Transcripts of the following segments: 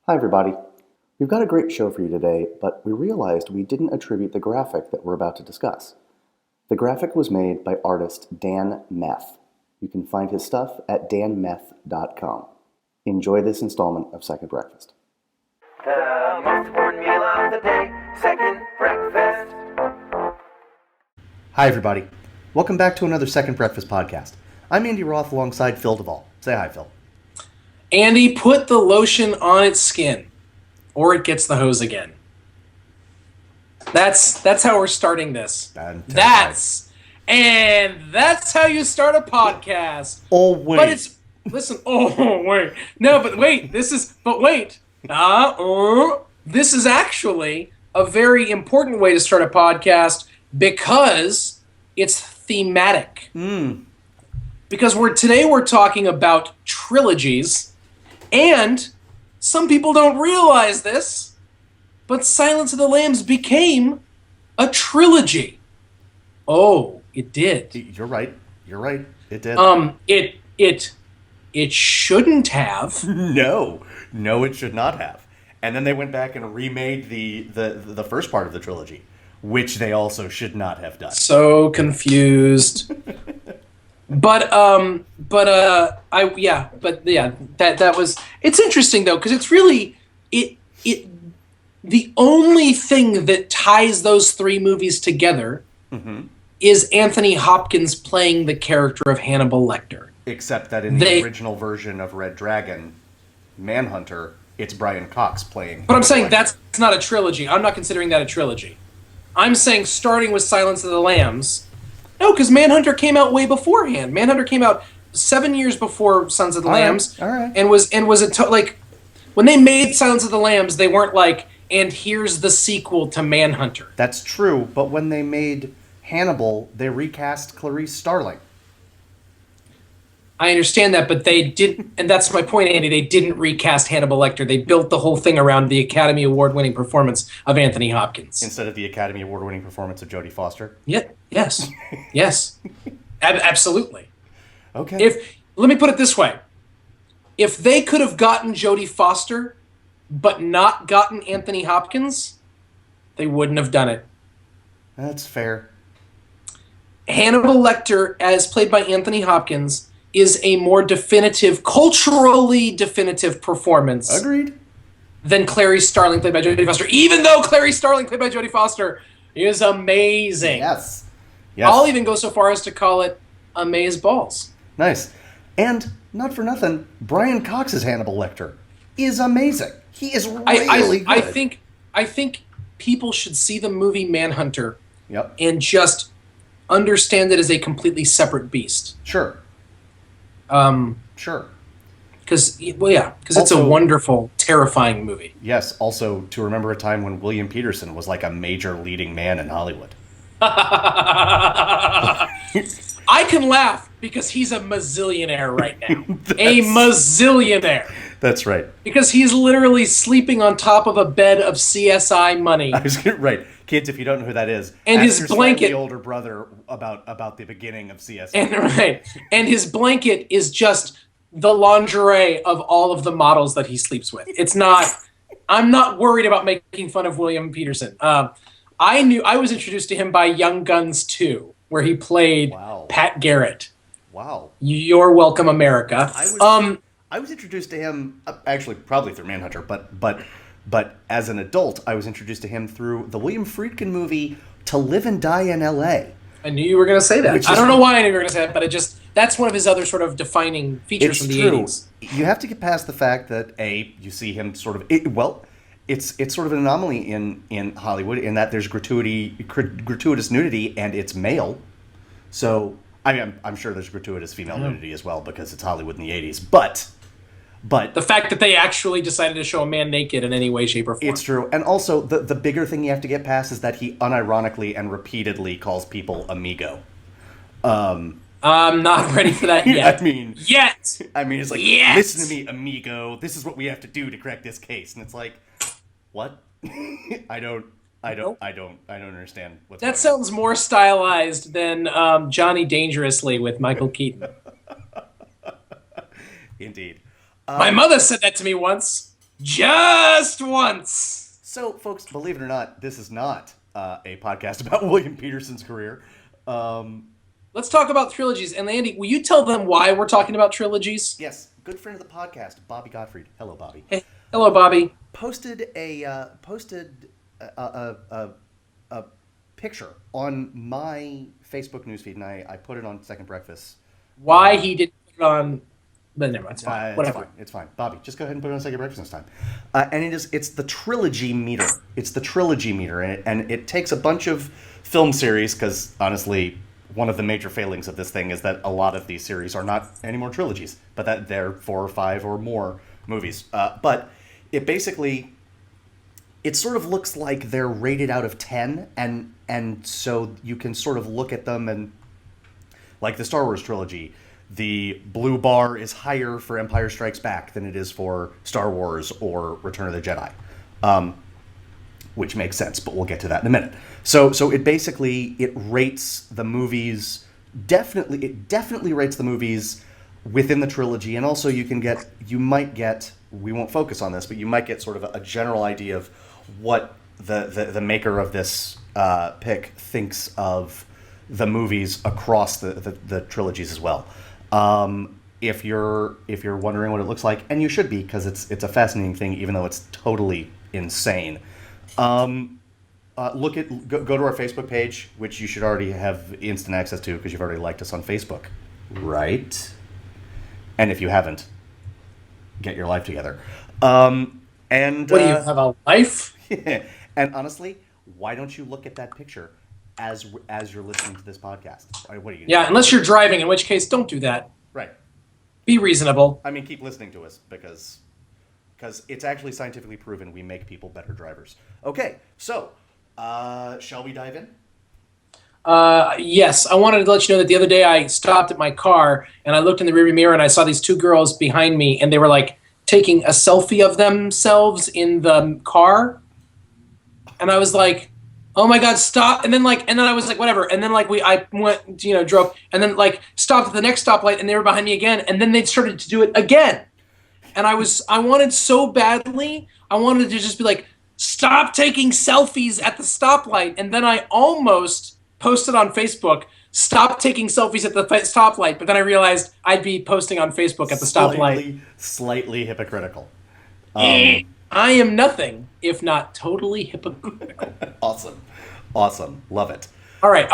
Hi everybody. We've got a great show for you today, but we realized we didn't attribute the graphic that we're about to discuss. The graphic was made by artist Dan Meth. You can find his stuff at danmeth.com. Enjoy this installment of Second Breakfast. The most important meal of the day, second breakfast. Hi everybody. Welcome back to another Second Breakfast podcast. I'm Andy Roth alongside Phil Duvall. Say hi, Phil. Andy, put the lotion on its skin, or it gets the hose again. That's how we're starting this. That's how you start a podcast. Oh wait. But it's listen. Oh wait. No, but wait. This is actually a very important way to start a podcast because it's thematic. Because today we're talking about trilogies. And some people don't realize this, but Silence of the Lambs became a trilogy. Oh, it did. You're right. It did. It shouldn't have. No, it should not have. And then they went back and remade the first part of the trilogy, which they also should not have done. So confused. That was. It's interesting though because it's really the only thing that ties those three movies together is Anthony Hopkins playing the character of Hannibal Lecter. Except that in the original version of Red Dragon, Manhunter, it's Brian Cox playing. But I'm saying that's not a trilogy. I'm not considering that a trilogy. I'm saying starting with Silence of the Lambs. No, because Manhunter came out way beforehand. Manhunter came out 7 years before Sons of the Lambs. All right. And was like when they made Silence of the Lambs, they weren't like, and here's the sequel to Manhunter. That's true, but when they made Hannibal, they recast Clarice Starling. I understand that, but they didn't, and that's my point, Andy. They didn't recast Hannibal Lecter. They built the whole thing around the Academy Award-winning performance of Anthony Hopkins instead of the Academy Award-winning performance of Jodie Foster. Yeah. Yes. Absolutely. Okay. Let me put it this way: if they could have gotten Jodie Foster, but not gotten Anthony Hopkins, they wouldn't have done it. That's fair. Hannibal Lecter, as played by Anthony Hopkins, is a more culturally definitive performance. Agreed. Than Clarice Starling, played by Jodie Foster. Even though Clarice Starling, played by Jodie Foster, is amazing. Yes. I'll even go so far as to call it amazeballs. Nice. And, not for nothing, Brian Cox's Hannibal Lecter is amazing. He is really good. I think people should see the movie Manhunter Yep. and just understand it as a completely separate beast. Sure. Sure. Because it's a wonderful, terrifying movie. Yes, also to remember a time when William Peterson was like a major leading man in Hollywood. I can laugh because he's a mazillionaire right now. A mazillionaire. That's right. Because he's literally sleeping on top of a bed of CSI money. Right. Kids, if you don't know who that is, and ask his your blanket, slightly older brother about the beginning of CSI. And his blanket is just the lingerie of all of the models that he sleeps with. It's not. I'm not worried about making fun of William Peterson. I was introduced to him by Young Guns 2, where he played Pat Garrett. Wow. You're welcome, America. I was introduced to him actually probably through Manhunter, but as an adult, I was introduced to him through the William Friedkin movie To Live and Die in L.A. I knew you were going to say that. I don't know why I knew you were going to say that, but that's one of his other sort of defining features from the 80s. You have to get past the fact that, you see him sort of... It's sort of an anomaly in Hollywood in that there's gratuitous nudity and it's male. So, I mean, I'm sure there's gratuitous female nudity as well because it's Hollywood in the 80s. But the fact that they actually decided to show a man naked in any way, shape, or form. It's true. And also, the bigger thing you have to get past is that he unironically and repeatedly calls people amigo. I'm not ready for that yet. Yet! It's like, listen to me, amigo. This is what we have to do to crack this case. And it's like, what? I don't understand what's going on. That sounds more stylized than Johnny Dangerously with Michael Keaton. Indeed. My mother said that to me once. Just once. So, folks, believe it or not, this is not a podcast about William Peterson's career. Let's talk about trilogies. And Andy, will you tell them why we're talking about trilogies? Yes, good friend of the podcast, Bobby Gottfried. Hello, Bobby. Hey, hello, Bobby. Posted a picture on my Facebook newsfeed, and I put it on Second Breakfast. Why he didn't put it on... But never mind, it's fine. Whatever. It's fine. Bobby, just go ahead and put it on Second Breakfast this time. And it's the Trilogy meter. It's the Trilogy meter, and it takes a bunch of film series, because honestly, one of the major failings of this thing is that a lot of these series are not anymore trilogies, but that they're 4 or 5 or more movies. But it basically, it sort of looks like they're rated out of 10, and so you can sort of look at them, and like the Star Wars trilogy, the blue bar is higher for Empire Strikes Back than it is for Star Wars or Return of the Jedi, which makes sense, but we'll get to that in a minute. So it basically, it rates the movies, definitely rates the movies within the trilogy, and also you might get, we won't focus on this, but you might get sort of a general idea of what the maker of this pick thinks of the movies across the trilogies as well. If you're wondering what it looks like, and you should be, because it's a fascinating thing, even though it's totally insane. Go to our Facebook page, which you should already have instant access to because you've already liked us on Facebook, right? And if you haven't, get your life together. And What do you have, a life? And honestly, why don't you look at that picture as you're listening to this podcast? What are you? Yeah, unless you're driving, in which case, don't do that. Right. Be reasonable. I mean, keep listening to us because it's actually scientifically proven we make people better drivers. Okay, so shall we dive in? Yes, I wanted to let you know that the other day I stopped at my car and I looked in the rearview mirror and I saw these 2 girls behind me, and they were like taking a selfie of themselves in the car, and I was like, oh my God, stop. And then I was like, whatever. And then I went, drove, and then stopped at the next stoplight, and they were behind me again. And then they started to do it again. And I wanted so badly, I wanted to just be like, stop taking selfies at the stoplight. And then I almost posted on Facebook, stop taking selfies at the stoplight. But then I realized I'd be posting on Facebook at the stoplight. Slightly hypocritical. I am nothing if not totally hypocritical. Awesome. Love it. All right.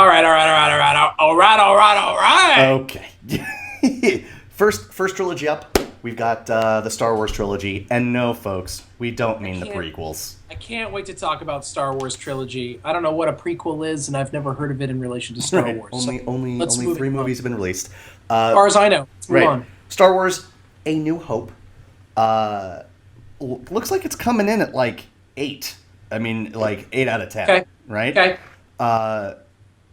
Okay. First trilogy up. We've got the Star Wars trilogy, and no, folks, we don't mean the prequels. I can't wait to talk about Star Wars trilogy. I don't know what a prequel is, and I've never heard of it in relation to Star Wars. Only 3 movies have been released. As far as I know. Let's move on. Star Wars: A New Hope. Looks like it's coming in at 8. I mean, 8 out of 10. Okay. Right? Okay.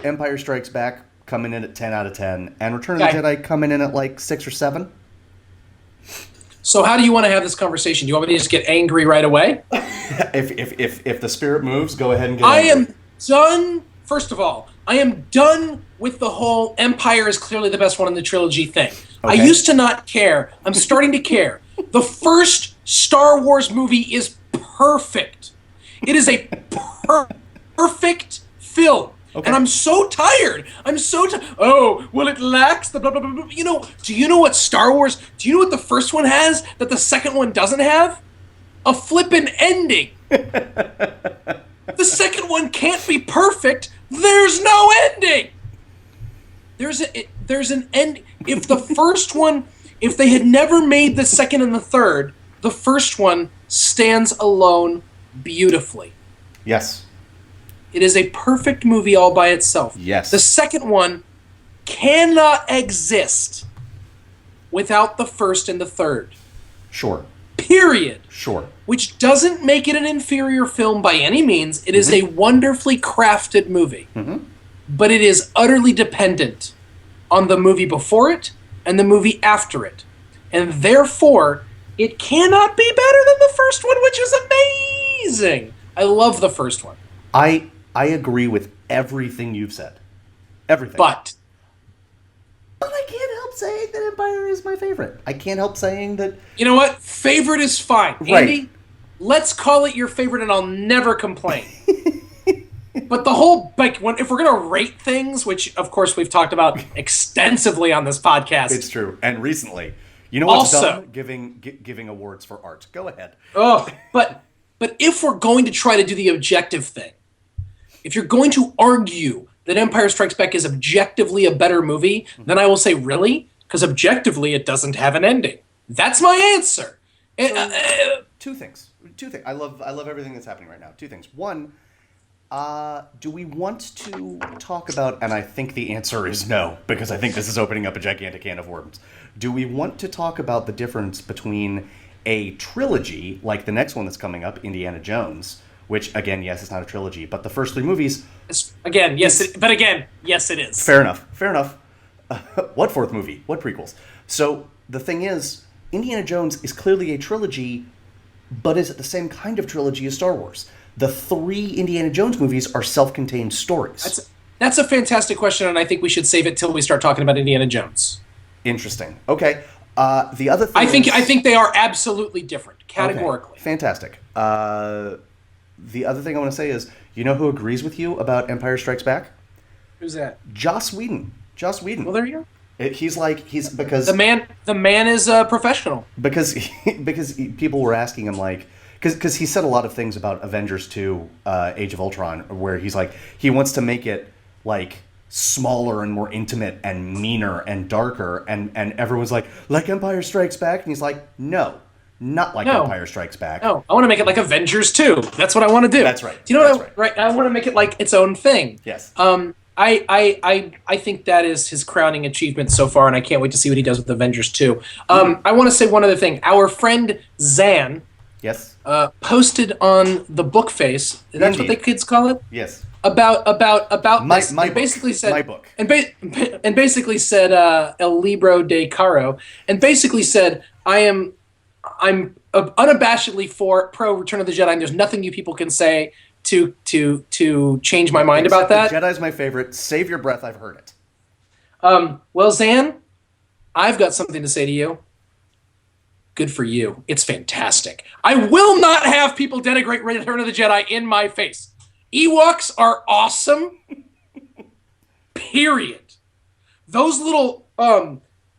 Empire Strikes Back coming in at 10 out of 10, and Return of the Jedi coming in at 6 or 7. So how do you want to have this conversation? Do you want me to just get angry right away? if the spirit moves, go ahead and get angry. I am done. First of all, I am done with the whole Empire is clearly the best one in the trilogy thing. Okay. I used to not care. I'm starting to care. The first Star Wars movie is perfect. It is a perfect film. Okay. And I'm so tired. Oh, well, it lacks the blah, blah, blah, blah. Do you know what Star Wars, do you know what the first one has that the second one doesn't have? A flippin' ending. The second one can't be perfect. There's no ending. There's an end. If the first one, if they had never made the second and the third, the first one stands alone beautifully. Yes. It is a perfect movie all by itself. Yes. The second one cannot exist without the first and the third. Sure. Period. Sure. Which doesn't make it an inferior film by any means. It is a wonderfully crafted movie. Mm-hmm. But it is utterly dependent on the movie before it and the movie after it. And therefore, it cannot be better than the first one, which is amazing. I love the first one. I agree with everything you've said. Everything. But I can't help saying that Empire is my favorite. I can't help saying that... You know what? Favorite is fine. Right. Andy, let's call it your favorite, and I'll never complain. But the whole if we're gonna rate things, which of course we've talked about extensively on this podcast, It's true. And recently, you know what's Also- dumb? Giving awards for art. Go ahead. oh, but if we're going to try to do the objective thing, if you're going to argue that Empire Strikes Back is objectively a better movie, then I will say, really? Because objectively, it doesn't have an ending. That's my answer. Two things. I love everything that's happening right now. Two things. One, do we want to talk about, and I think the answer is no, because I think this is opening up a gigantic can of worms. Do we want to talk about the difference between a trilogy, like the next one that's coming up, Indiana Jones, which, again, yes, it's not a trilogy, but the first three movies... yes, it is. Fair enough. What fourth movie? What prequels? So, the thing is, Indiana Jones is clearly a trilogy, but is it the same kind of trilogy as Star Wars? The three Indiana Jones movies are self-contained stories. That's a fantastic question, and I think we should save it till we start talking about Indiana Jones. Interesting. Okay. The other thing I think they are absolutely different, categorically. Okay. Fantastic. The other thing I want to say is, you know who agrees with you about Empire Strikes Back? Who's that? Joss Whedon. Well, there you go. He's because the man is a professional. Because people were asking him, like, because he said a lot of things about Avengers 2, Age of Ultron, where he's like, he wants to make it like smaller and more intimate and meaner and darker, and everyone's like Empire Strikes Back, and he's like, no, not like Empire Strikes Back. No, I want to make it like Avengers 2. That's what I want to do. That's right. Do you know right? I want to make it like its own thing. Yes. I think that is his crowning achievement so far, and I can't wait to see what he does with Avengers 2. I want to say one other thing. Our friend Zan posted on the Bookface. That's what the kids call it? Yes. About this. My basically book. said My book. And basically said El Libro de Caro, and basically said I'm unabashedly pro Return of the Jedi, and there's nothing you people can say to change my mind about that. Jedi's my favorite. Save your breath. I've heard it. Well, Zan, I've got something to say to you. Good for you. It's fantastic. I will not have people denigrate Return of the Jedi in my face. Ewoks are awesome. Period. Those little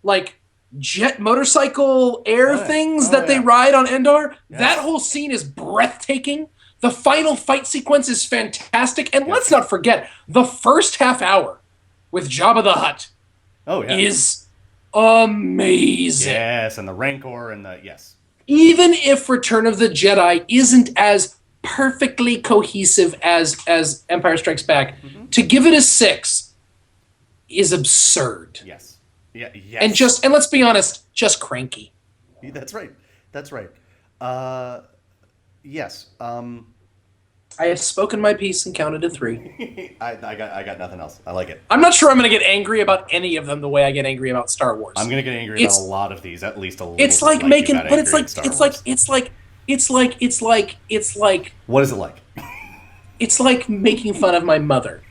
like jet motorcycle air things that they ride on Endor, that whole scene is breathtaking. The final fight sequence is fantastic. And let's not forget, the first half hour with Jabba the Hutt is amazing. Yes, and the Rancor and the... Yes. Even if Return of the Jedi isn't as perfectly cohesive as Empire Strikes Back, to give it a 6 is absurd. Yes. Yeah, yes. And let's be honest, just cranky. That's right. Yes. I have spoken my piece and counted to 3. I got nothing else. I like it. I'm not sure I'm going to get angry about any of them the way I get angry about Star Wars. I'm going to get angry about a lot of these, at least a little. It's like making, but it's like What is it like? It's like making fun of my mother.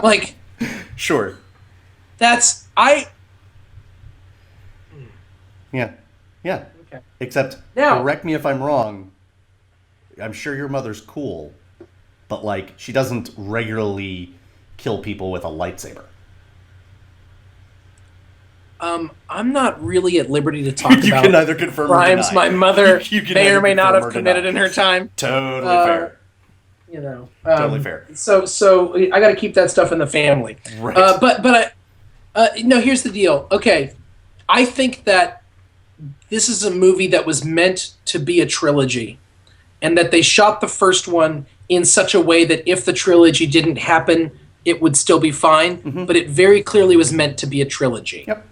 Like, sure. Yeah. Okay. Except, Now, correct me if I'm wrong, I'm sure your mother's cool, but, like, she doesn't regularly kill people with a lightsaber. I'm not really at liberty to talk You about can neither confirm or crimes deny. my mother You can may or neither may not confirm have or committed deny. in her time. Totally fair. You know, Totally fair. So I got to keep that stuff in the family. Right. But no. Here's the deal. Okay, I think that this is a movie that was meant to be a trilogy, and that they shot the first one in such a way that if the trilogy didn't happen, it would still be fine. Mm-hmm. But it very clearly was meant to be a trilogy. Yep.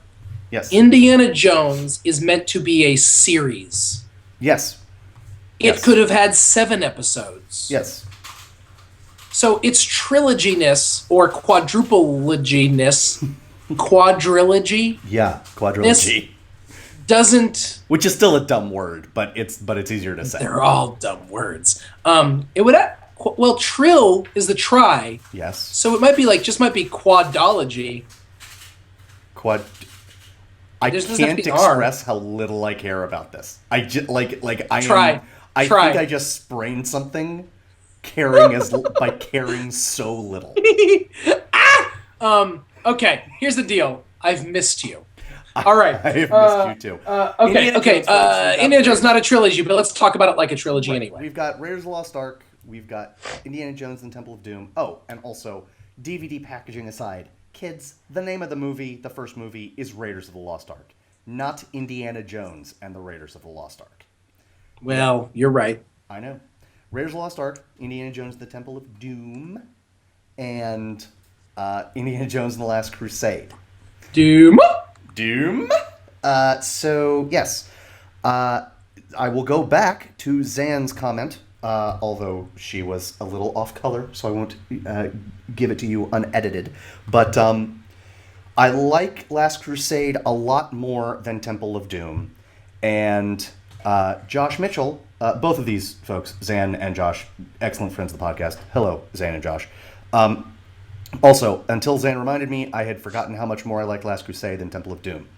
Yes. Indiana Jones is meant to be a series. Yes. It could have had 7 episodes. Yes. So its triloginess or quadruplogyness, quadrilogy, Yeah. Quadrilogy. doesn't. Which is still a dumb word, but it's easier to say. They're all dumb words. It would. Well, trill is the try. Yes. So it might be quadology. I This doesn't have can't to be R. express how little I care about this. I just I Try. think I just sprained something by caring so little. Okay, here's the deal. I've missed you. All right. I have missed you too. Okay. Indiana Jones, not a trilogy, but let's talk about it like a trilogy anyway. We've got Raiders of the Lost Ark. We've got Indiana Jones and the Temple of Doom. Oh, and also, DVD packaging aside, kids, the name of the movie, the first movie, is Raiders of the Lost Ark, not Indiana Jones and the Raiders of the Lost Ark. Well, you're right. I know. Raiders of the Lost Ark, Indiana Jones and the Temple of Doom, and Indiana Jones and the Last Crusade. Doom. So, yes. I will go back to Zan's comment, although she was a little off color, so I won't give it to you unedited. But I like Last Crusade a lot more than Temple of Doom. And Josh Mitchell, both of these folks, Zan and Josh, excellent friends of the podcast. Hello, Zan and Josh. Also, until Zan reminded me, I had forgotten how much more I like Last Crusade than Temple of Doom.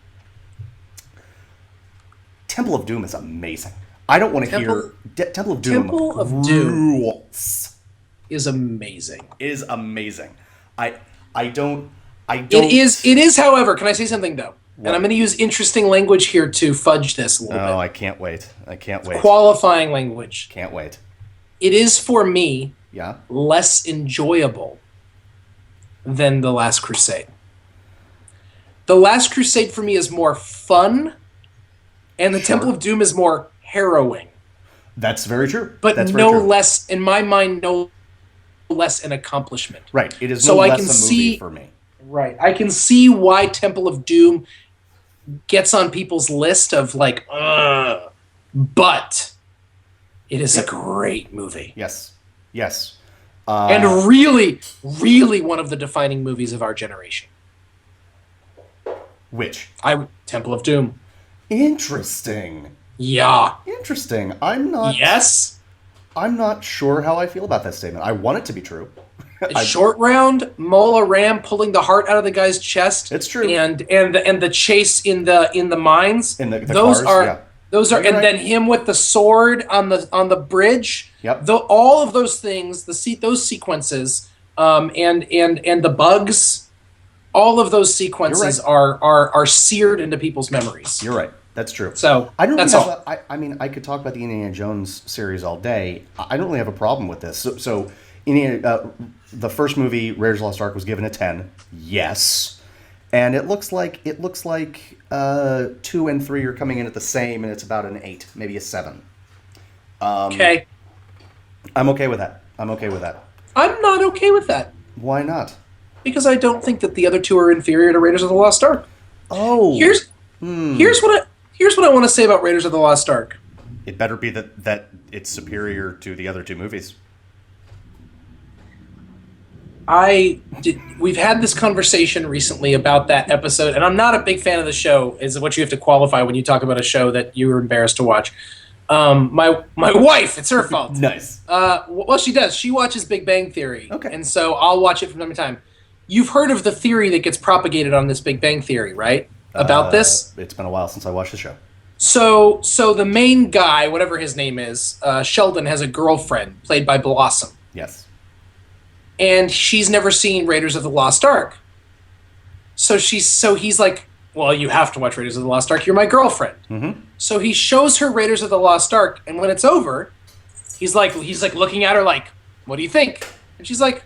Temple of Doom is amazing. I don't want to hear... Temple of Doom Temple of Doom rules. is amazing. It is amazing. I don't... It is, however, can I say something, though? What? And I'm going to use interesting language here to fudge this a little bit. Oh, I can't wait. Qualifying language. Can't wait. It is, for me, yeah, less enjoyable than The Last Crusade. The Last Crusade, for me, is more fun, and the Temple of Doom is more harrowing. That's very true. But That's no very true. less, in my mind, no less an accomplishment. Right. It is no less a movie for me. Right. I can see why Temple of Doom gets on people's list of like, but it is a great movie. Yes. And really, really one of the defining movies of our generation. Which? Temple of Doom. Interesting. Yeah. Interesting. I'm not sure how I feel about that statement. I want it to be true. Short round, Mola Ram pulling the heart out of the guy's chest. It's true. And the chase in the mines. In the those cars, are yeah. Those are, and right. then him with the sword on the bridge. Yep. All of those things, those sequences, and the bugs, all of those sequences are seared into people's memories. You're right. That's true. So I don't that's really all. I mean, I could talk about the Indiana Jones series all day. I don't really have a problem with this. So the first movie, Raiders of the Lost Ark, was given a 10. Yes. And it looks like 2 and 3 are coming in at the same, and it's about an 8, maybe a 7. Okay. I'm okay with that. I'm not okay with that. Why not? Because I don't think that the other two are inferior to Raiders of the Lost Ark. Oh. Here's what I want to say about Raiders of the Lost Ark. It better be that it's superior to the other two movies. We've had this conversation recently about that episode, and I'm not a big fan of the show, is what you have to qualify when you talk about a show that you were embarrassed to watch. My wife, it's her fault. Nice. Well, she does. She watches Big Bang Theory. Okay. And so I'll watch it from time to time. You've heard of the theory that gets propagated on this Big Bang Theory, right? About this? It's been a while since I watched the show. So the main guy, whatever his name is, Sheldon, has a girlfriend played by Blossom. Yes. And she's never seen Raiders of the Lost Ark. So he's like, well, you have to watch Raiders of the Lost Ark. You're my girlfriend. Mm-hmm. So he shows her Raiders of the Lost Ark, and when it's over, he's like looking at her like, what do you think? And she's like,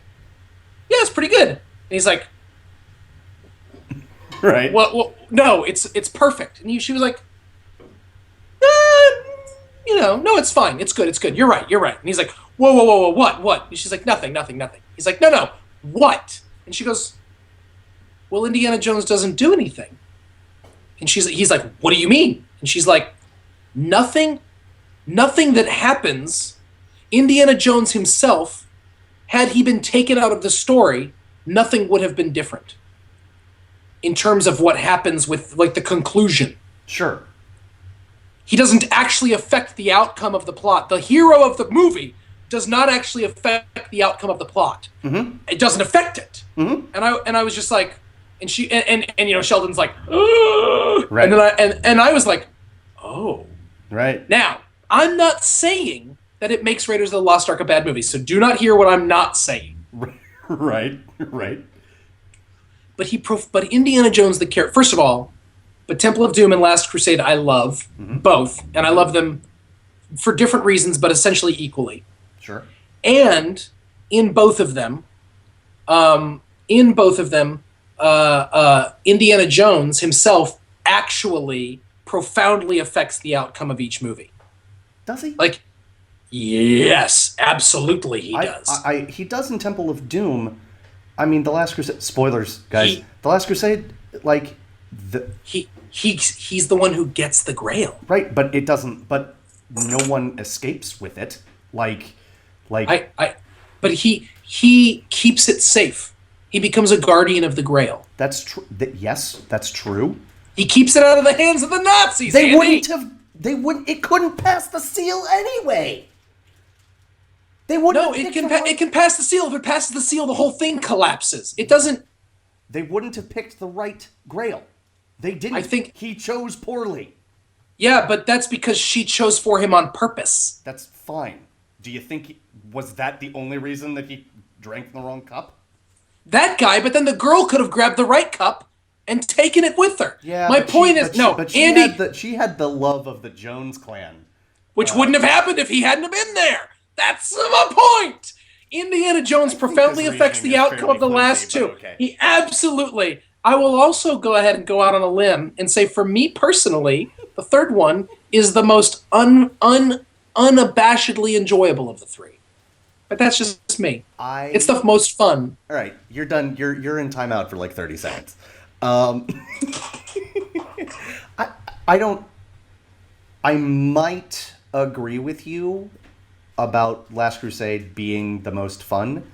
yeah, it's pretty good. And he's like, right. Well, no, it's perfect. And she was like, no, it's fine. It's good. You're right. And he's like, whoa, what? And she's like, nothing. He's like, no, what? And she goes, well, Indiana Jones doesn't do anything. And he's like, what do you mean? And she's like, nothing that happens. Indiana Jones himself, had he been taken out of the story, nothing would have been different in terms of what happens with like the conclusion. Sure. He doesn't actually affect the outcome of the plot. The hero of the movie does not actually affect the outcome of the plot. Mm-hmm. It doesn't affect it. Mm-hmm. And I was just like, And Sheldon's like, "Ugh!" Right. And then I was like, oh. Right. Now, I'm not saying that it makes Raiders of the Lost Ark a bad movie, so do not hear what I'm not saying. Right. But Indiana Jones, the character, first of all, but Temple of Doom and Last Crusade, I love both, and I love them for different reasons, but essentially equally. Sure. And in both of them, Indiana Jones himself actually profoundly affects the outcome of each movie. Does he? Like, yes, absolutely he does. He does in Temple of Doom. I mean, The Last Crusade... Spoilers, guys. The Last Crusade, like... He's the one who gets the Grail. Right, but it doesn't... But no one escapes with it. But he keeps it safe. He becomes a guardian of the Grail. That's true. Yes, that's true. He keeps it out of the hands of the Nazis. They wouldn't have... It couldn't pass the seal anyway. They wouldn't. No, it can pass the seal. If it passes the seal, the whole thing collapses. It doesn't. They wouldn't have picked the right Grail. They didn't. I think he chose poorly. Yeah, but that's because she chose for him on purpose. That's fine. Do you think was that the only reason that he drank the wrong cup? That guy, but then the girl could have grabbed the right cup and taken it with her. Yeah. My point is, Andy, she had the love of the Jones clan, which wouldn't have happened if he hadn't have been there. That's my point. Indiana Jones profoundly affects the outcome of the last two. Okay. He absolutely. I will also go ahead and go out on a limb and say, for me personally, the third one is the most unabashedly enjoyable of the three. But that's just me. It's the most fun. All right, you're done. You're in timeout for like 30 seconds. I might agree with you about Last Crusade being the most fun,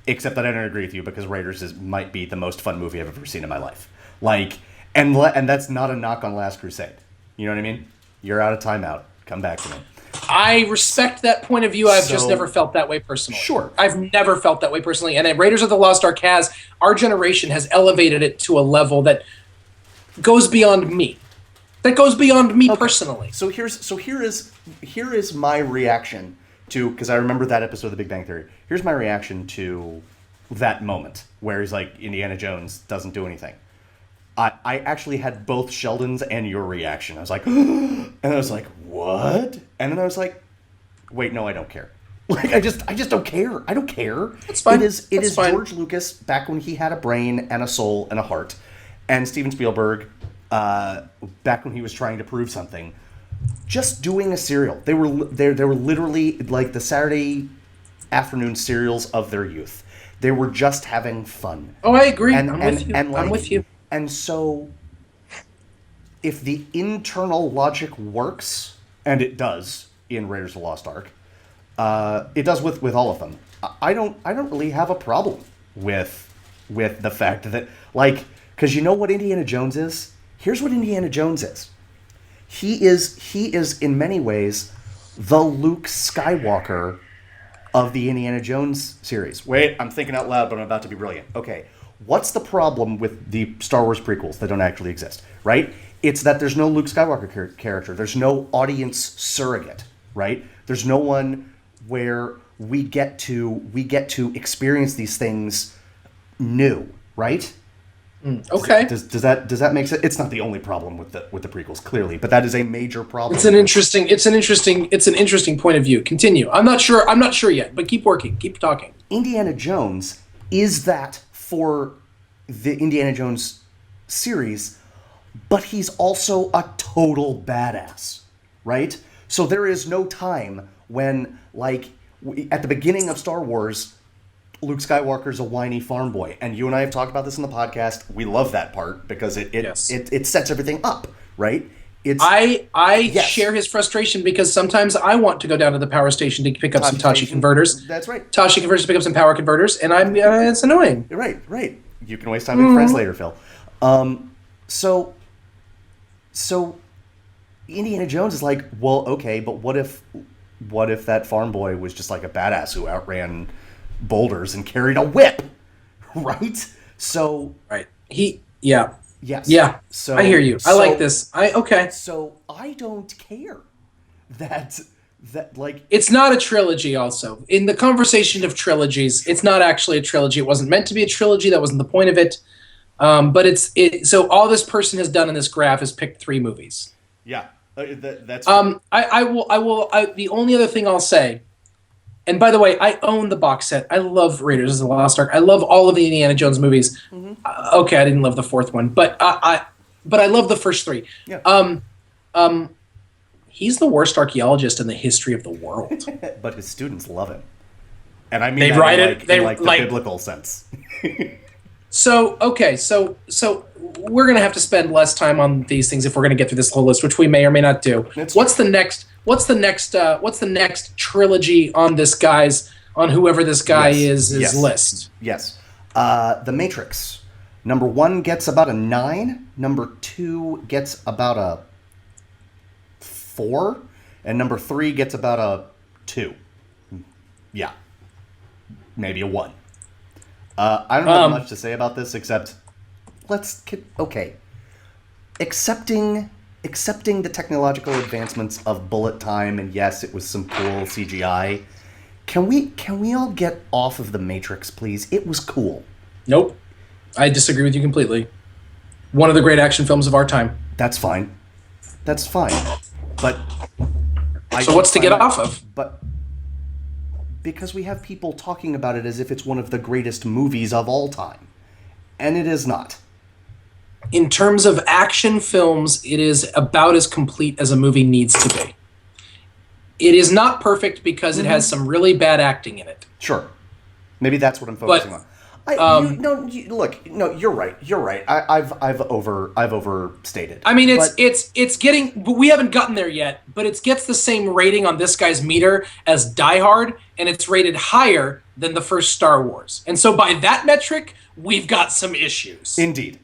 except that I don't agree with you because Raiders might be the most fun movie I've ever seen in my life. Like, and that's not a knock on Last Crusade. You know what I mean? You're out of timeout. Come back to me. I respect that point of view. I've just never felt that way personally. Sure. I've never felt that way personally. And Raiders of the Lost Ark our generation has elevated it to a level that goes beyond me. That goes beyond me personally. So here is my reaction to, because I remember that episode of The Big Bang Theory. Here's my reaction to that moment where he's like, Indiana Jones doesn't do anything. I actually had both Sheldon's and your reaction. I was like, and I was like, what? And then I was like, wait, no, I don't care. Like, I just don't care. I don't care. It's fine. It is fine. George Lucas back when he had a brain and a soul and a heart, and Steven Spielberg back when he was trying to prove something, just doing a serial. They were literally like the Saturday afternoon serials of their youth. They were just having fun. Oh, I agree. I'm with you. And so, if the internal logic works, and it does in Raiders of the Lost Ark, it does with all of them. I don't really have a problem with the fact that, like, because you know what Indiana Jones is? Here's what Indiana Jones is. He is in many ways the Luke Skywalker of the Indiana Jones series. Wait, I'm thinking out loud, but I'm about to be brilliant. Okay. What's the problem with the Star Wars prequels that don't actually exist, right? It's that there's no Luke Skywalker character. There's no audience surrogate, right? There's no one where we get to experience these things new, right? Okay. Does that make sense? It's not the only problem with the prequels, clearly, but that is a major problem. It's an interesting point of view. Continue. I'm not sure yet, but keep working. Keep talking. Indiana Jones is that for the Indiana Jones series, but he's also a total badass, right? So there is no time when, like, at the beginning of Star Wars, Luke Skywalker's a whiny farm boy, and you and I have talked about this in the podcast. We love that part because it sets everything up, right? I share his frustration because sometimes I want to go down to the power station to pick up some Tashi converters. That's right. Tashi converters to pick up some power converters, and it's annoying. Right. You can waste time with friends later, Phil. So Indiana Jones is like, well, okay, but what if that farm boy was just like a badass who outran boulders and carried a whip, right? So right. He Yeah. Yes. Yeah. So I hear you. I like this. Okay. So I don't care that like It's not a trilogy. Also, in the conversation of trilogies, it's not actually a trilogy. It wasn't meant to be a trilogy. That wasn't the point of it. But so all this person has done in this graph is picked 3 movies. yeah, that's I will. The only other thing I'll say, and by the way, I own the box set. I love Raiders of the Lost Ark. I love all of the Indiana Jones movies. Okay, I didn't love the 4th one, but I love the first 3. Yeah. He's the worst archaeologist in the history of the world. but his students love him, and I mean They that write in it- like, they in like the like- biblical sense. So we're gonna have to spend less time on these things if we're gonna get through this whole list, which we may or may not do. What's the next trilogy on this guy's on whoever this guy Yes. is Yes. list? Yes. The Matrix. Number 1 gets about a 9. Number 2 gets about a 4. And number 3 gets about a 2. Yeah. Maybe a 1. I don't have much to say about this except okay. Accepting the technological advancements of bullet time, and yes, it was some cool CGI. Can we all get off of the Matrix, please? It was cool. Nope. I disagree with you completely. One of the great action films of our time. That's fine. That's fine. But So what's to get off of? But because we have people talking about it as if it's one of the greatest movies of all time. And it is not. In terms of action films, it is about as complete as a movie needs to be. It is not perfect because it has some really bad acting in it. Sure. Maybe that's what I'm focusing on. Look, you're right. You're right. I've overstated. I mean, But- it's getting. But we haven't gotten there yet. But it gets the same rating on this guy's meter as Die Hard, and it's rated higher than the first Star Wars. And so, by that metric, we've got some issues. Indeed.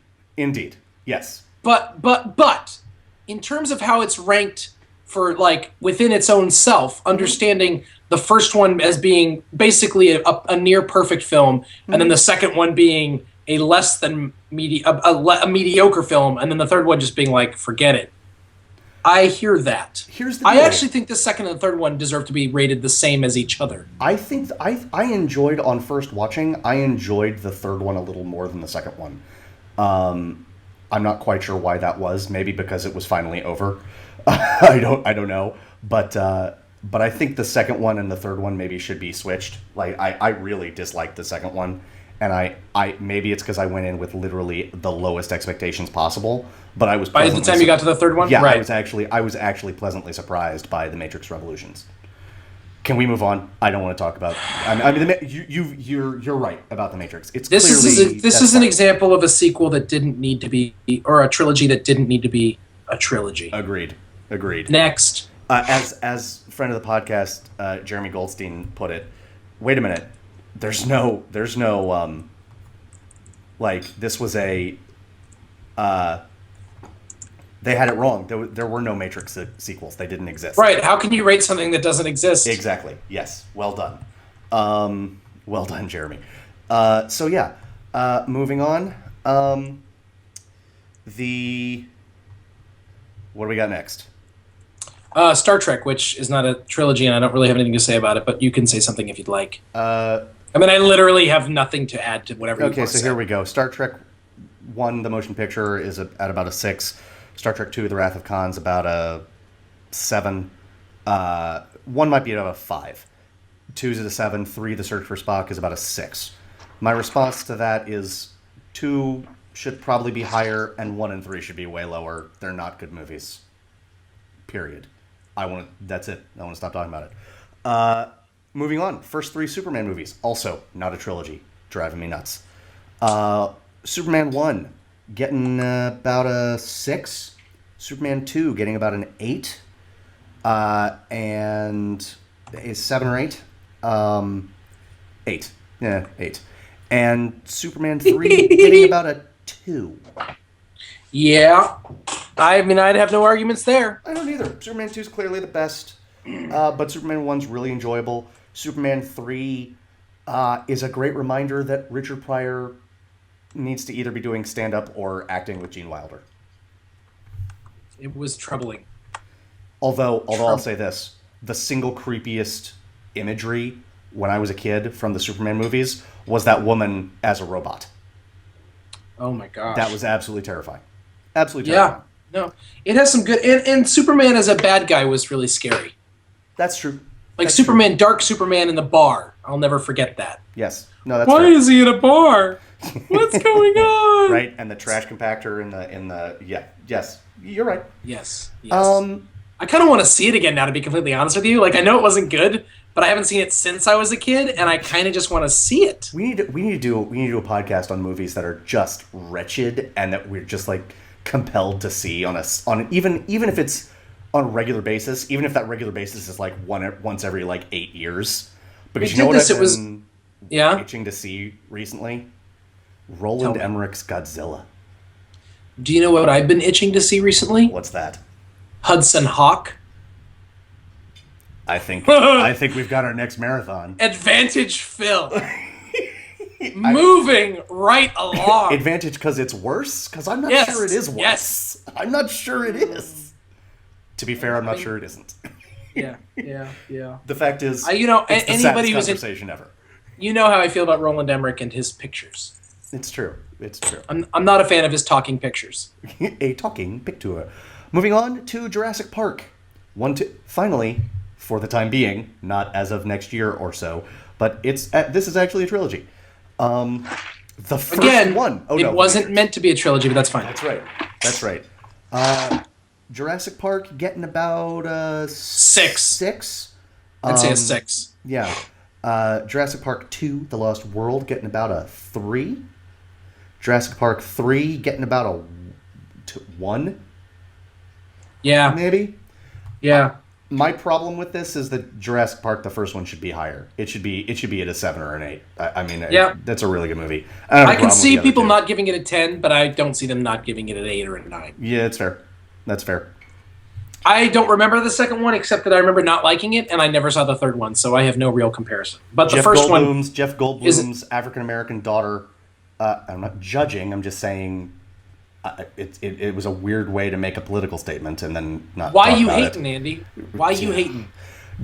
Yes. But in terms of how it's ranked for like within its own self, understanding the first one as being basically a near perfect film, and then the second one being a less than a mediocre film, and then the third one just being like, forget it. I hear that. Here's the I deal. actually think the second and the third one deserve to be rated the same as each other. I think I enjoyed on first watching. I enjoyed the third one a little more than the second one. I'm not quite sure why that was. Maybe because it was finally over. I don't know. But I think the second one and the third one maybe should be switched. Like I really disliked the second one, and I maybe it's because I went in with literally the lowest expectations possible. But I was By the time you got to the third one, yeah, right? I was actually pleasantly surprised by the Matrix Revolutions. Can we move on? I don't want to talk about. I mean, you're right about the Matrix. It's This clearly, is an example of a sequel that didn't need to be, or a trilogy that didn't need to be a trilogy. Agreed. Next. As friend of the podcast, Jeremy Goldstein put it. Wait a minute. There's no like this was a. They had it wrong. There were no Matrix sequels. They didn't exist. Right. How can you rate something that doesn't exist? Exactly. Yes. Well done. Well done, Jeremy. So yeah. Moving on. What do we got next? Star Trek, which is not a trilogy, and I don't really have anything to say about it, but you can say something if you'd like. I mean, I literally have nothing to add to whatever you want to say. Okay, so here we go. Star Trek 1, the motion picture, is at about a 6. Star Trek 2, The Wrath of Khan's about a 7. 1 might be about a 5. 2 is at a 7. 3, The Search for Spock, is about a 6. My response to that is 2 should probably be higher, and 1 and 3 should be way lower. They're not good movies. Period. That's it. I want to stop talking about it. Moving on. First 3 Superman movies. Also, not a trilogy. Driving me nuts. Superman 1, getting about a 6. Superman 2, getting about an 8. And is 7 or 8? 8. Yeah, 8. And Superman 3, getting about a 2. Yeah. I mean, I'd have no arguments there. I don't either. Superman 2 is clearly the best, but Superman 1's really enjoyable. Superman 3 is a great reminder that Richard Pryor needs to either be doing stand-up or acting with Gene Wilder. It was troubling. Although I'll say this, the single creepiest imagery when I was a kid from the Superman movies was that woman as a robot. Oh my gosh. That was absolutely terrifying. Absolutely terrifying. Yeah. No. It has some good and Superman as a bad guy was really scary. That's true. Like That's Superman, true. Dark Superman in the bar. I'll never forget that. Yes. No, that's Why fair. is he in a bar? What's going on? Right, and the trash compactor in the yes. You're right. Yes. I kind of want to see it again now, to be completely honest with you. Like, I know it wasn't good, but I haven't seen it since I was a kid, and I kind of just want to see it. We need to do a podcast on movies that are just wretched and that we're just like compelled to see on even if it's on a regular basis, even if that regular basis is like once every like 8 years. Because We you know did what this, I've it was- been Yeah? itching to see recently? Roland Tell me. Emmerich's Godzilla. Do you know what I've been itching to see recently? What's that? Hudson Hawk. I think we've got our next marathon. Advantage Phil. Moving right along. Advantage because it's worse? Because I'm not Yes, sure it is worse. yes. I'm not sure it is. To be fair, I'm not sure it isn't. Yeah. The fact is, You know, it's the anybody saddest who's in, conversation ever. you know how I feel about Roland Emmerich and his pictures. It's true. It's true. I'm not a fan of his talking pictures. A talking picture. Moving on to Jurassic Park. Finally, for the time being, not as of next year or so, but this is actually a trilogy. The first Again, one. Oh, it no. wasn't meant to be a trilogy, but that's fine. That's right. Jurassic Park getting about Six. 6. I'd say a 6. Yeah. Jurassic Park 2, The Lost World, getting about a 3. Jurassic Park 3 getting about a 1, Yeah. maybe. Yeah. My problem with this is that Jurassic Park, the first one, should be higher. It should be at a 7 or an 8. I mean, Yeah. that's a really good movie. I don't have a I can problem with see the other people two. not giving it a 10, but I don't see them not giving it an 8 or a 9. Yeah, it's fair. That's fair. I don't remember the second one, except that I remember not liking it, and I never saw the third one, so I have no real comparison. But the first one... Jeff Goldblum's African-American daughter, I'm not judging, I'm just saying it was a weird way to make a political statement and then not Why talk you about hating, Andy? Why you hating?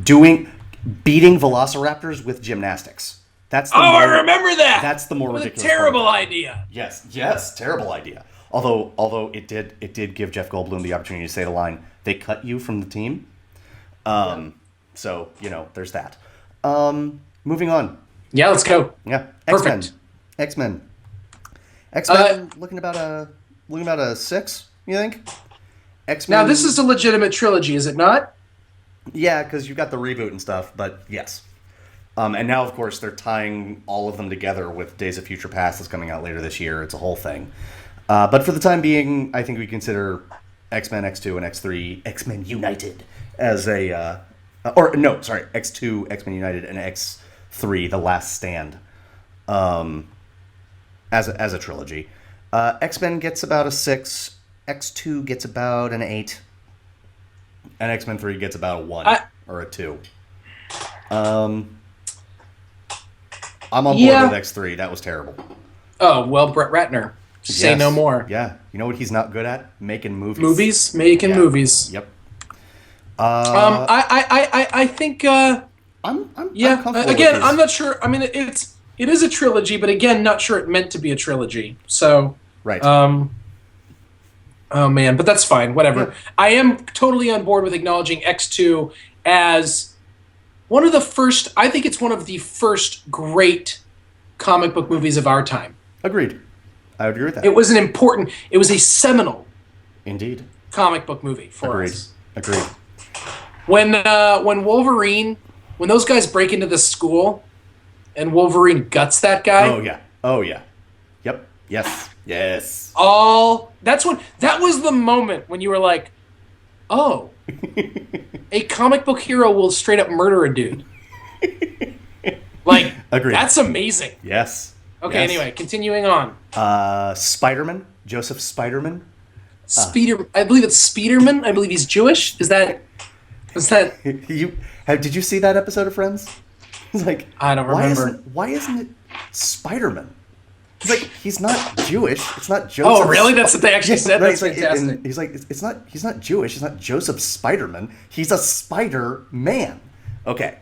Beating velociraptors with gymnastics. That's the I remember that! That's the more It was ridiculous a terrible part. idea. Yes, terrible idea. Although it did give Jeff Goldblum the opportunity to say the line, "They cut you from the team." So, there's that. Moving on. Yeah, let's go. Yeah. Perfect. X-Men. Looking about a 6, you think? X-Men. Now, this is a legitimate trilogy, is it not? Yeah, because you've got the reboot and stuff, but yes. And now, of course, they're tying all of them together with Days of Future Past that's coming out later this year. It's a whole thing. But for the time being, I think we consider X-Men X2 and X3, X-Men United, as a... X2, X-Men United, and X3, The Last Stand, as a trilogy. X-Men gets about a 6, X2 gets about an 8, and X-Men 3 gets about a 1 or a 2. I'm on board with X3. That was terrible. Oh, well, Brett Ratner. Say Yes. no more. Yeah. You know what he's not good at? Making movies. Making Yeah. movies. Yep. I think. I'm Yeah. comfortable Again, with I'm not sure. I mean, it is a trilogy, but again, not sure it meant to be a trilogy. So. Right. Oh man, but that's fine. Whatever. Yeah. I am totally on board with acknowledging X2 as one of the first. I think it's one of the first great comic book movies of our time. Agreed. I would agree with that. It was it was a seminal Indeed. comic book movie for Agreed. us. Agreed. When Wolverine, when those guys break into the school, and Wolverine guts that guy. Oh yeah. Yep. Yes. That was the moment when you were like, oh, a comic book hero will straight up murder a dude. Like, Agreed. That's amazing. Yes. Okay, Yes. anyway, continuing on. Spider-Man. Joseph Spider-Man. I believe it's Spiderman. I believe he's Jewish. Is that? Did you see that episode of Friends? It's like, I don't remember. Why isn't it Spider-Man? He's like, he's not Jewish. It's not Joseph. Oh, really? That's what they actually said? Right, That's fantastic. and he's like, he's not Jewish. He's not Joseph Spiderman. He's a Spider-Man. Okay.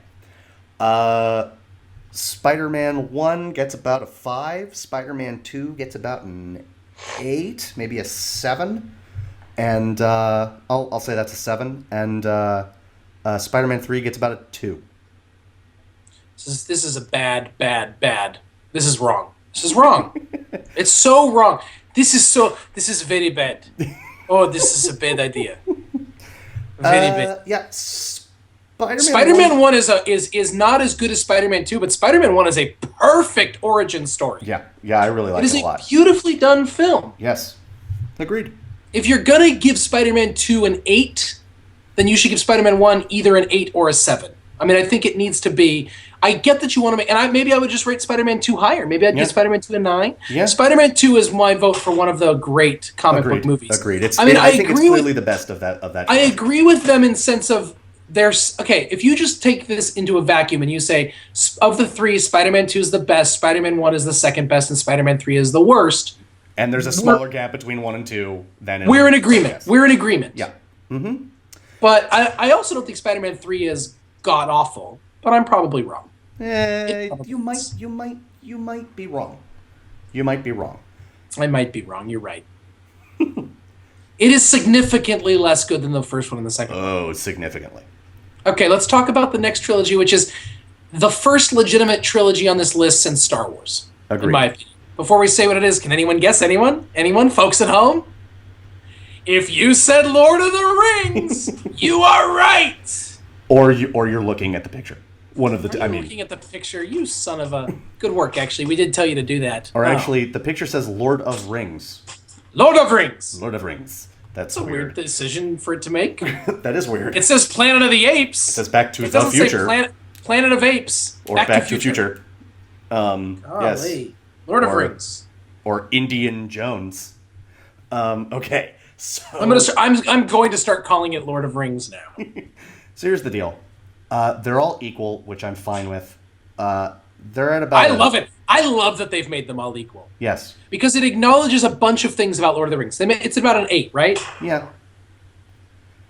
Spider-Man 1 gets about a 5. Spider-Man 2 gets about an 8, maybe a 7. And I'll say that's a 7. And Spider-Man 3 gets about a 2. This is a bad. This is wrong. This is wrong. It's so wrong. This is very bad. Oh, this is a bad idea. Very bad. Yeah, Spider-Man 1 is not as good as Spider-Man 2, but Spider-Man 1 is a perfect origin story. Yeah, I really like it a lot. It is a beautifully done film. Yes, agreed. If you're going to give Spider-Man 2 an 8, then you should give Spider-Man 1 either an 8 or a 7. I mean, I think it needs to be... I get that you want to make... And maybe I would just rate Spider-Man 2 higher. Maybe I'd give Spider-Man 2 a 9. Yeah. Spider-Man 2 is my vote for one of the great comic book movies. Agreed. I think it's clearly the best of that. I agree with them in sense of... Okay, if you just take this into a vacuum and you say, of the 3, Spider-Man 2 is the best, Spider-Man 1 is the second best, and Spider-Man 3 is the worst... And there's a smaller gap between 1 and 2 than... We're in agreement. Yes. We're in agreement. Yeah. Mm-hmm. But I also don't think Spider-Man 3 is god-awful, but I'm probably wrong. You might be wrong. You might be wrong. I might be wrong. You're right. It is significantly less good than the first one and the second one. Oh, significantly. Okay, let's talk about the next trilogy, which is the first legitimate trilogy on this list since Star Wars. Agreed. In my opinion. Before we say what it is, can anyone guess? Anyone? Anyone? Folks at home? If you said Lord of the Rings, you are right! Or you're looking at the picture. One of the two. Looking at the picture, you son of a... Good work, actually. We did tell you to do that. Or actually, the picture says Lord of Rings. Lord of Rings! Lord of Rings. That's a weird decision for it to make. That is weird. It says Planet of the Apes. It says Back to the Future. It doesn't say Planet of Apes. Or Back to Future. Yes. Lord of Rings. Or Indian Jones. Okay. So I'm going to start calling it Lord of Rings now. So here's the deal. They're all equal, which I'm fine with. They're at about... I love it. I love that they've made them all equal. Yes. Because it acknowledges a bunch of things about Lord of the Rings. It's about an 8, right? Yeah.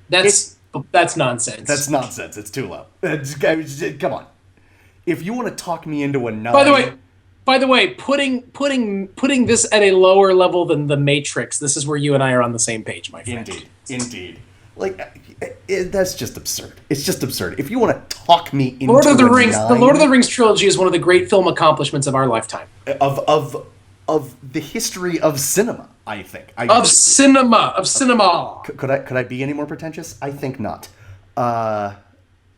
That's nonsense. That's nonsense. It's too low. Come on. If you want to talk me into a 9... By the way, putting this at a lower level than The Matrix, this is where you and I are on the same page, my friend. Indeed. Like, that's just absurd. It's just absurd. If you want to talk me into Lord of the Rings, 9, the Lord of the Rings trilogy is one of the great film accomplishments of our lifetime. Of the history of cinema, I think. Of cinema. Could I be any more pretentious? I think not.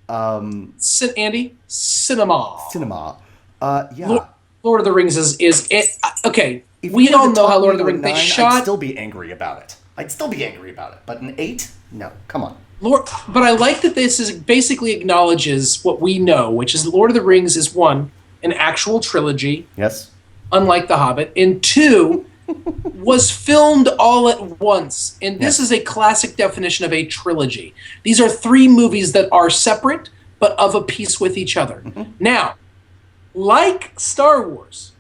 Andy, cinema. Yeah. Lord of the Rings is it. Okay, if we all know how Lord of the Rings... I'd still be angry about it. But an 8? No, come on. But I like that this basically acknowledges what we know, which is Lord of the Rings is 1, an actual trilogy. Yes. Unlike The Hobbit. And 2, was filmed all at once. And this is a classic definition of a trilogy. These are 3 movies that are separate, but of a piece with each other. Mm-hmm. Now, like Star Wars,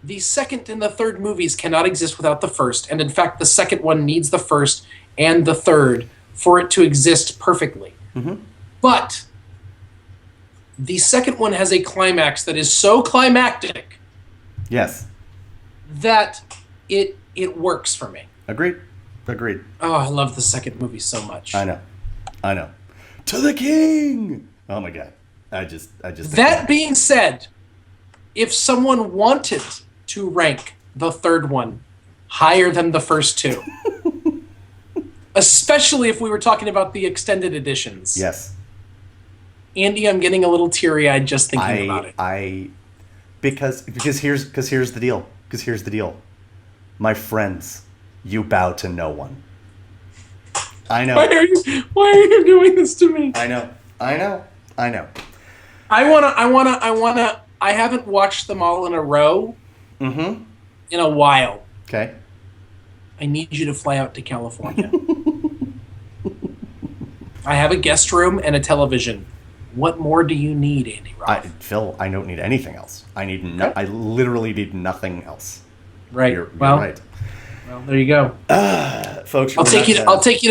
the second and the third movies cannot exist without the first, and in fact, the second one needs the first and the third for it to exist perfectly. Mm-hmm. But the second one has a climax that is so climactic, yes, that it works for me. Agreed. Oh, I love the second movie so much. I know. To the king! Oh my god. I just. That being said, if someone wanted to rank the third one higher than the first 2, especially if we were talking about the extended editions. Yes. Andy, I'm getting a little teary-eyed just thinking about it. Because here's the deal. My friends, you bow to no one. I know. Why are you doing this to me? I know. I haven't watched them all in a row in a while. Okay. I need you to fly out to California. I have a guest room and a television. What more do you need, Andy Roth? Phil, I don't need anything else. I literally need nothing else. Right. You're right. Well, there you go, Folks. I'll take you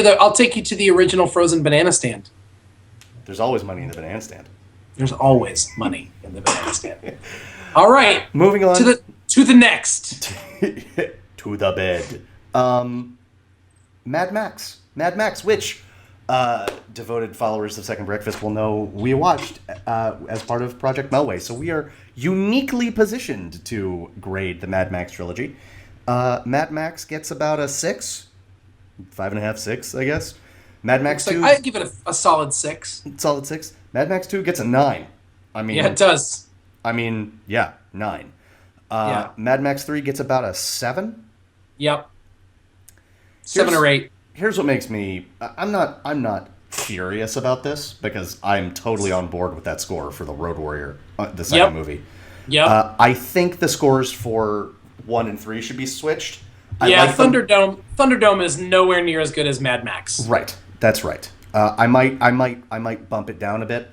to the original frozen banana stand. There's always money in the banana stand. There's always money in the banana stand. All right, Moving on to the next. to the bed. Mad Max, which devoted followers of Second Breakfast will know we watched as part of Project Melway. So we are uniquely positioned to grade the Mad Max trilogy. Mad Max gets about a 6, 5.5, 6, I guess. Mad Max 2. I'd give it a solid 6. Solid 6. Mad Max 2 gets a 9. I mean, yeah, it does. I mean, yeah, 9. Mad Max 3 gets about a 7. Yep. 7 or 8. Here's what makes me. I'm not furious about this because I'm totally on board with that score for the Road Warrior, the second movie. Yep. I think the scores for 1 and 3 should be switched. Thunderdome is nowhere near as good as Mad Max. Right. That's right. I might bump it down a bit.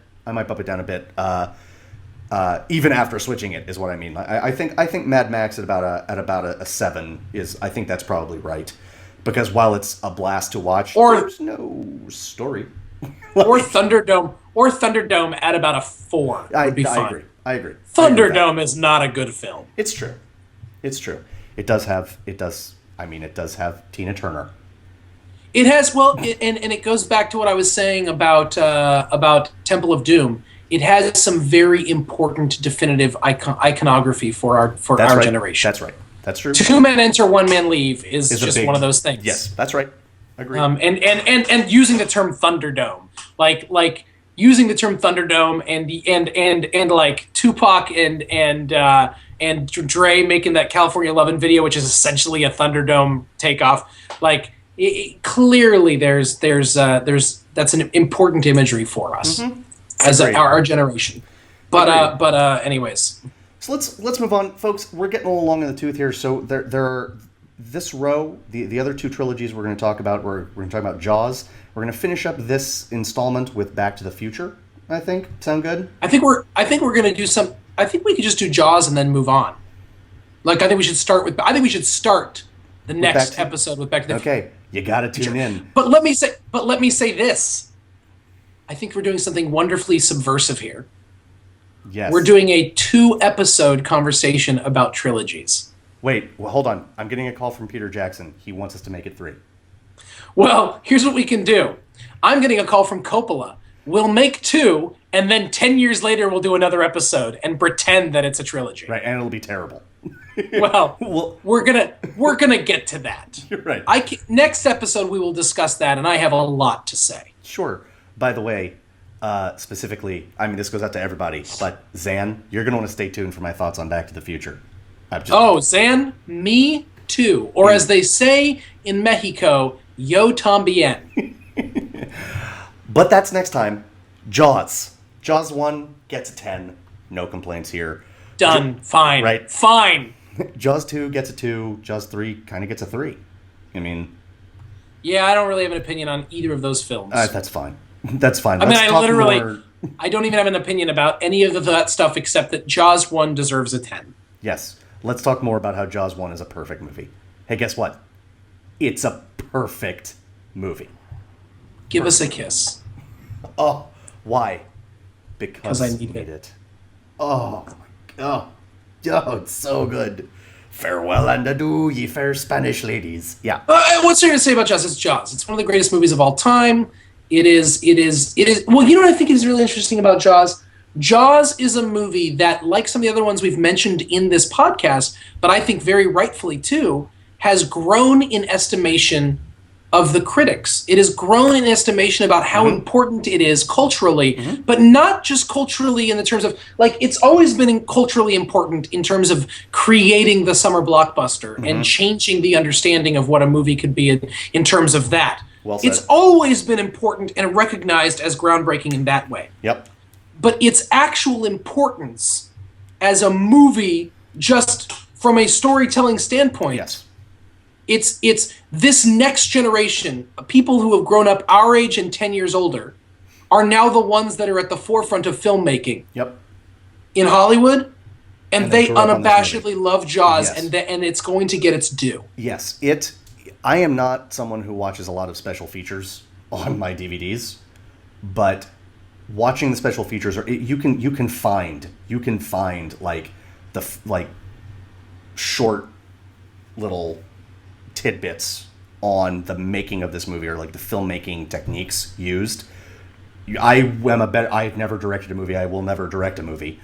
Even after switching it is what I mean. I think Mad Max at about a 7 is. I think that's probably right. Because while it's a blast to watch, there's no story. or Thunderdome at about a 4 would be fine. I agree. Thunderdome is not a good film. It's true. It does have Tina Turner. It has, and it goes back to what I was saying about Temple of Doom. It has some very important, definitive iconography for our generation. That's right. That's true. 2 men enter, 1 man leave is just one of those things. Yes, that's right. Agreed. And using the term Thunderdome, like using the term Thunderdome and like Tupac and Dre making that California Lovin' video, which is essentially a Thunderdome takeoff. Like clearly, there's that's an important imagery for us as our generation. But anyways. So let's move on, folks. We're getting a little long in the tooth here. So there are this row, the other 2 trilogies we're going to talk about. We're going to talk about Jaws. We're going to finish up this installment with Back to the Future. I think sound good. I think we're going to do some. I think we could just do Jaws and then move on. Like I think we should start the next episode with Back to the Future. Okay, you got to tune in. But let me say this. I think we're doing something wonderfully subversive here. Yes. We're doing a 2-episode conversation about trilogies. Wait, well, hold on. I'm getting a call from Peter Jackson. He wants us to make it 3. Well, here's what we can do. I'm getting a call from Coppola. We'll make 2, and then 10 years later we'll do another episode and pretend that it's a trilogy. Right, and it'll be terrible. Well, we're gonna get to that. You're right. Next episode we will discuss that, and I have a lot to say. Sure. By the way, specifically, I mean, this goes out to everybody, but Zan, you're going to want to stay tuned for my thoughts on Back to the Future. Zan, me too. Or as they say in Mexico, yo tambien. But that's next time. Jaws. Jaws 1 gets a 10. No complaints here. Done. Fine. Right. Fine. Jaws 2 gets a 2. Jaws 3 kind of gets a 3. I mean... Yeah, I don't really have an opinion on either of those films. That's fine. That's fine. I mean, I don't even have an opinion about any of that stuff except that Jaws 1 deserves a 10. Yes. Let's talk more about how Jaws 1 is a perfect movie. Hey, guess what? It's a perfect movie. Give us a kiss. Oh, why? Because I need it. Oh, my God. Oh, it's so good. Farewell and adieu, ye fair Spanish ladies. Yeah. What's there to say about Jaws? It's Jaws. It's one of the greatest movies of all time. It is. Well, you know what I think is really interesting about Jaws? Jaws is a movie that, like some of the other ones we've mentioned in this podcast, but I think very rightfully too, has grown in estimation of the critics. It has grown in estimation about how important it is culturally, but not just culturally in the terms of, like, it's always been culturally important in terms of creating the summer blockbuster and changing the understanding of what a movie could be in terms of that. Well said. It's always been important and recognized as groundbreaking in that way. Yep. But its actual importance as a movie, just from a storytelling standpoint, Yes. it's this next generation, people who have grown up our age and 10 years older, are now the ones that are at the forefront of filmmaking Yep. in Hollywood, and they grew up on this unabashedly love Jaws, Yes. and it's going to get its due. Yes, I am not someone who watches a lot of special features on my DVDs, but watching the special features, you can find like short little tidbits on the making of this movie, or like the filmmaking techniques used. I've never directed a movie. I will never direct a movie,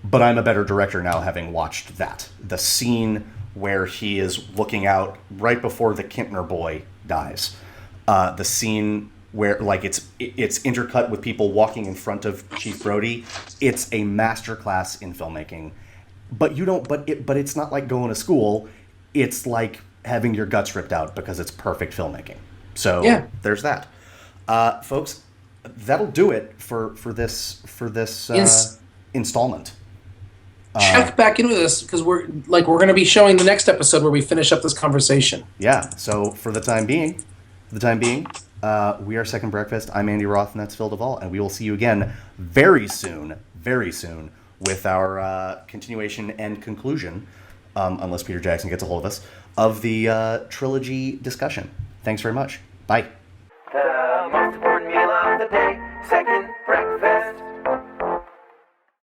but I'm a better director now having watched that. The scene where he is looking out right before the Kintner boy dies. The scene where like it's intercut with people walking in front of Chief Brody. It's a masterclass in filmmaking. But it's not like going to school. It's like having your guts ripped out because it's perfect filmmaking. So Yeah. there's that. Folks, that'll do it for this installment. Check back in with us, because we're going to be showing the next episode where we finish up this conversation. Yeah. So for the time being, we are Second Breakfast. I'm Andy Roth, and that's Phil Duvall, and we will see you again very soon, with our continuation and conclusion, unless Peter Jackson gets a hold of us, of the trilogy discussion. Thanks very much. Bye. The most important meal of the day. Second